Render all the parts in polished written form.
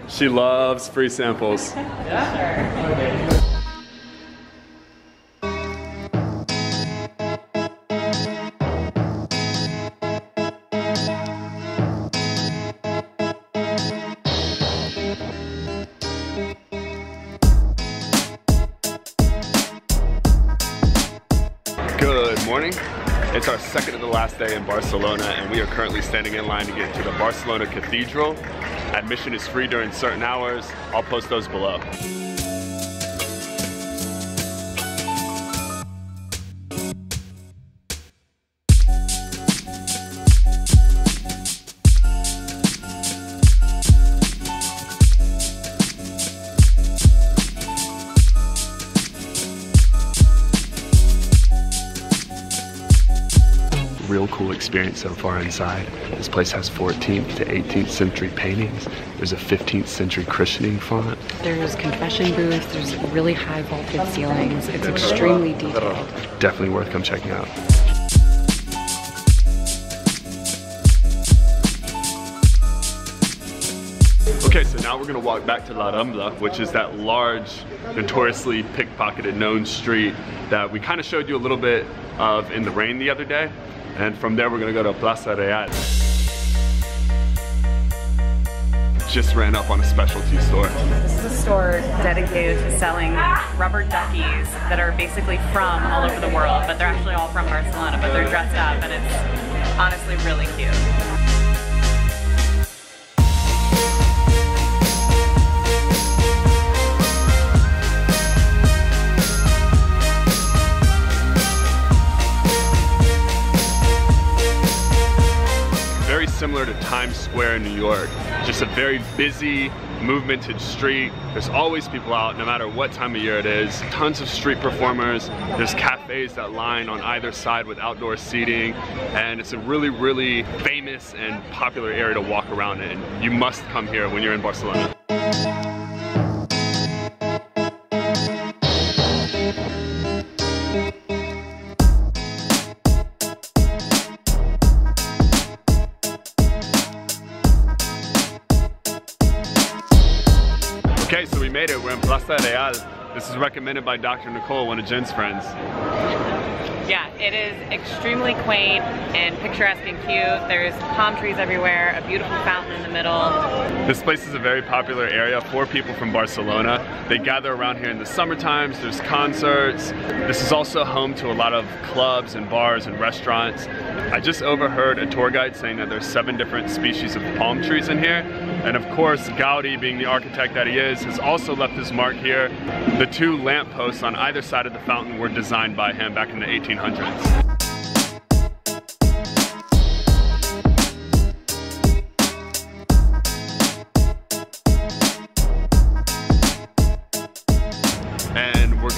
She loves free samples. Yeah, sure. Good morning. It's our second to the last day in Barcelona, and we are currently standing in line to get to the Barcelona Cathedral. Admission is free during certain hours. I'll post those below. Real cool experience so far inside. This place has 14th to 18th century paintings. There's a 15th century christening font. There's confession booths, there's really high vaulted ceilings. It's extremely detailed. Definitely worth come checking out. Okay, so now we're gonna walk back to La Rambla, which is that large, notoriously pickpocketed known street that we kind of showed you a little bit of in the rain the other day. And from there, we're gonna go to Plaça Real. Just ran up on a specialty store. This is a store dedicated to selling rubber duckies that are basically from all over the world, but they're actually all from Barcelona, but they're dressed up, and it's honestly really cute. Similar to Times Square in New York. Just a very busy, movemented street. There's always people out, no matter what time of year it is. Tons of street performers. There's cafes that line on either side with outdoor seating. And it's a really, really famous and popular area to walk around in. You must come here when you're in Barcelona. Okay, so we made it. We're in Plaça Real. This is recommended by Dr. Nicole, one of Jen's friends. Yeah, it is extremely quaint and picturesque and cute. There's palm trees everywhere, a beautiful fountain in the middle. This place is a very popular area for people from Barcelona. They gather around here in the summer times. There's concerts. This is also home to a lot of clubs and bars and restaurants. I just overheard a tour guide saying that there's 7 different species of palm trees in here. And of course, Gaudi, being the architect that he is, has also left his mark here. The 2 lampposts on either side of the fountain were designed by him back in the 1800s.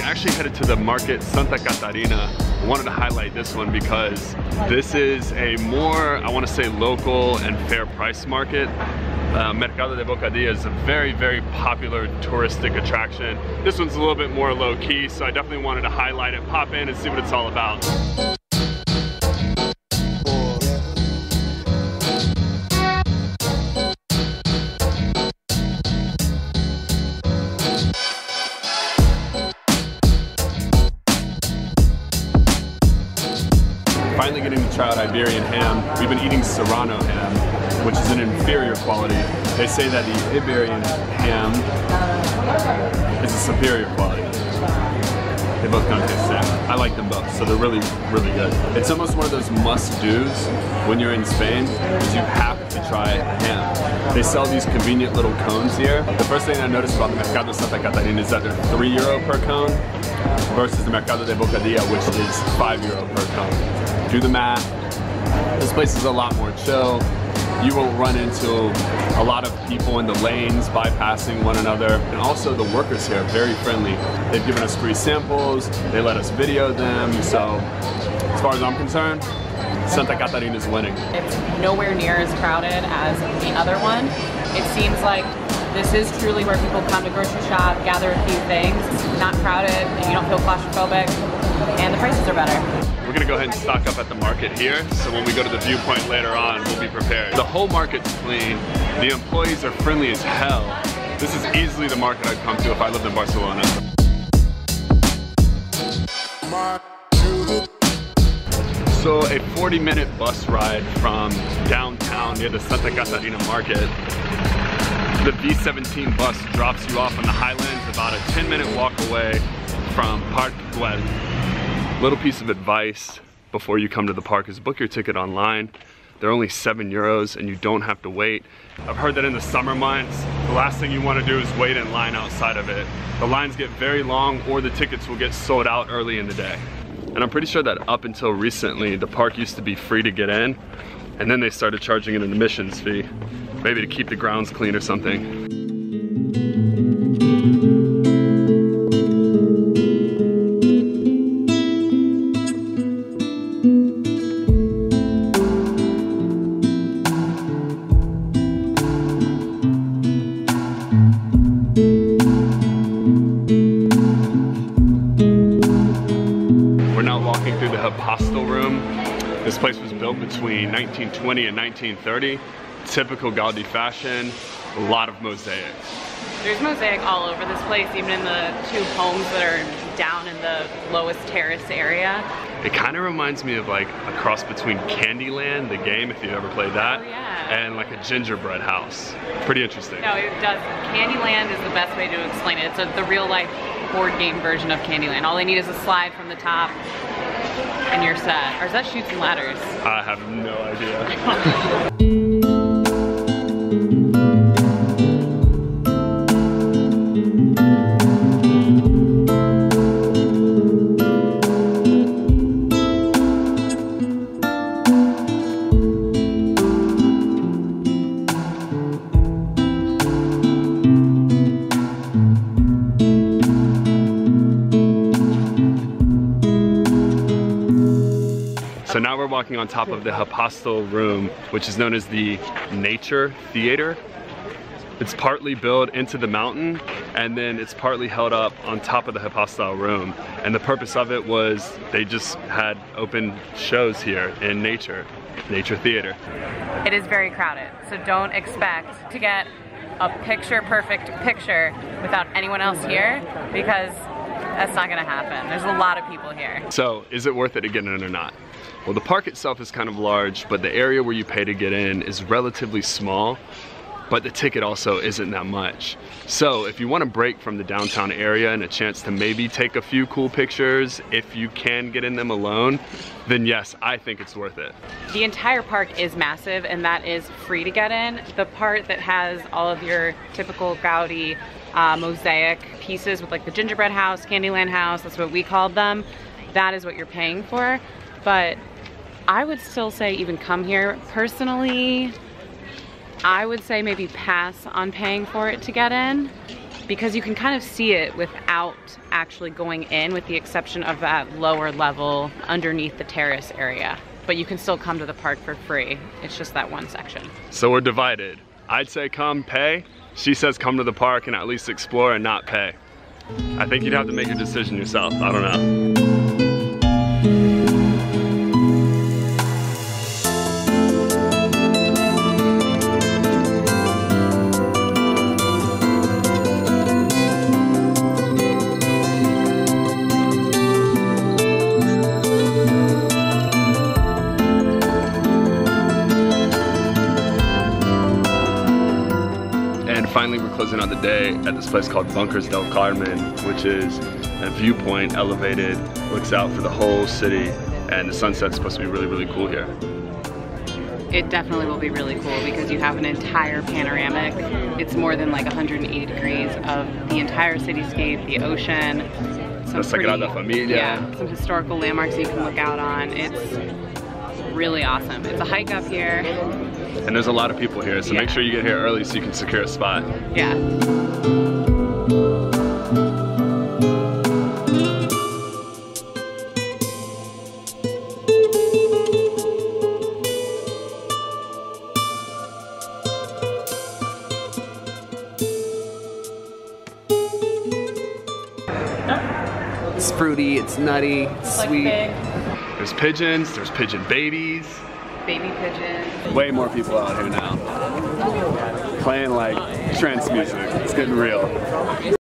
Actually headed to the market Santa Caterina. I wanted to highlight this one because this is a more, I want to say, local and fair price market. Mercado de Boqueria is a very, very popular touristic attraction. This one's a little bit more low key, so I definitely wanted to highlight it, pop in and see what it's all about. Finally getting to try out Iberian ham. We've been eating Serrano ham, which is an inferior quality. They say that the Iberian ham is a superior quality. They both kind of taste the same. I like them both, so they're really, really good. It's almost one of those must-dos when you're in Spain, because you have to try ham. They sell these convenient little cones here. The first thing I noticed about the Mercado Santa Caterina is that they're €3 per cone versus the Mercado de Boqueria, which is €5 per cone. Do the math. This place is a lot more chill. You won't run into a lot of people in the lanes bypassing one another. And also the workers here are very friendly. They've given us free samples. They let us video them. So as far as I'm concerned, Santa Caterina is winning. It's nowhere near as crowded as the other one. It seems like this is truly where people come to grocery shop, gather a few things. It's not crowded, and you don't feel claustrophobic, and the prices are better. We're gonna go ahead and stock up at the market here, so when we go to the viewpoint later on, we'll be prepared. The whole market's clean, the employees are friendly as hell, Easily the market I'd come to if I lived in Barcelona. So a 40-minute bus ride from downtown near the Santa Caterina market. The V17 bus drops you off on the highlands about a 10-minute walk away from Park Güell. Little piece of advice before you come to the park is book your ticket online. They're only €7 and you don't have to wait. I've heard that in the summer months, the last thing you want to do is wait in line outside of it. The lines get very long or the tickets will get sold out early in the day. And I'm pretty sure that up until recently, the park used to be free to get in, and then they started charging an admissions fee, maybe to keep the grounds clean or something. Walking through the HYPOSTYLE room. This place was built between 1920 and 1930. Typical Gaudi fashion, a lot of mosaics. There's mosaic all over this place, even in the two homes that are down in the lowest terrace area. It kind of reminds me of like a cross between Candyland, the game, if you've ever played that, and like a gingerbread house. Pretty interesting. No, it does. Candyland is the best way to explain it. It's the real life board game version of Candyland. All they need is a slide from the top and you're set. Or is that Chutes and Ladders? I have no idea. So now we're walking on top of the HYPOSTYLE room, which is known as the Nature Theater. It's partly built into the mountain, and then it's partly held up on top of the HYPOSTYLE room. And the purpose of it was they just had open shows here in Nature Theater. It is very crowded, so don't expect to get a picture-perfect picture without anyone else here, because that's not gonna happen. There's a lot of people here. So, is it worth it to get in or not? Well, the park itself is kind of large, but the area where you pay to get in is relatively small, but the ticket also isn't that much. So if you want to break from the downtown area and a chance to maybe take a few cool pictures, if you can get in them alone, then yes, I think it's worth it. The entire park is massive, and that is free to get in. The part that has all of your typical Gaudi mosaic pieces with like the gingerbread house, Candyland house, that's what we called them, that is what you're paying for. But I would still say even come here. Personally, I would say maybe pass on paying for it to get in, because you can kind of see it without actually going in, with the exception of that lower level underneath the terrace area. But you can still come to the park for free. It's just that one section. So we're divided. I'd say come pay. She says come to the park and at least explore and not pay. I think you'd have to make your decision yourself. I don't know. Finally, we're closing out the day at this place called Bunkers del Carmel, which is a viewpoint, elevated, looks out for the whole city, and the sunset's supposed to be really, really cool here. It definitely will be really cool because you have an entire panoramic. It's more than like 180 degrees of the entire cityscape, the ocean, some Sagrada Familia. Yeah, some historical landmarks you can look out on. It's really awesome. It's a hike up here. And there's a lot of people here, so make sure you get here early so you can secure a spot. Yeah. It's fruity, it's nutty, it's sweet. There's pigeons, there's pigeon babies. Baby pigeons. Way more people out here now. Playing like trance music. It's getting real.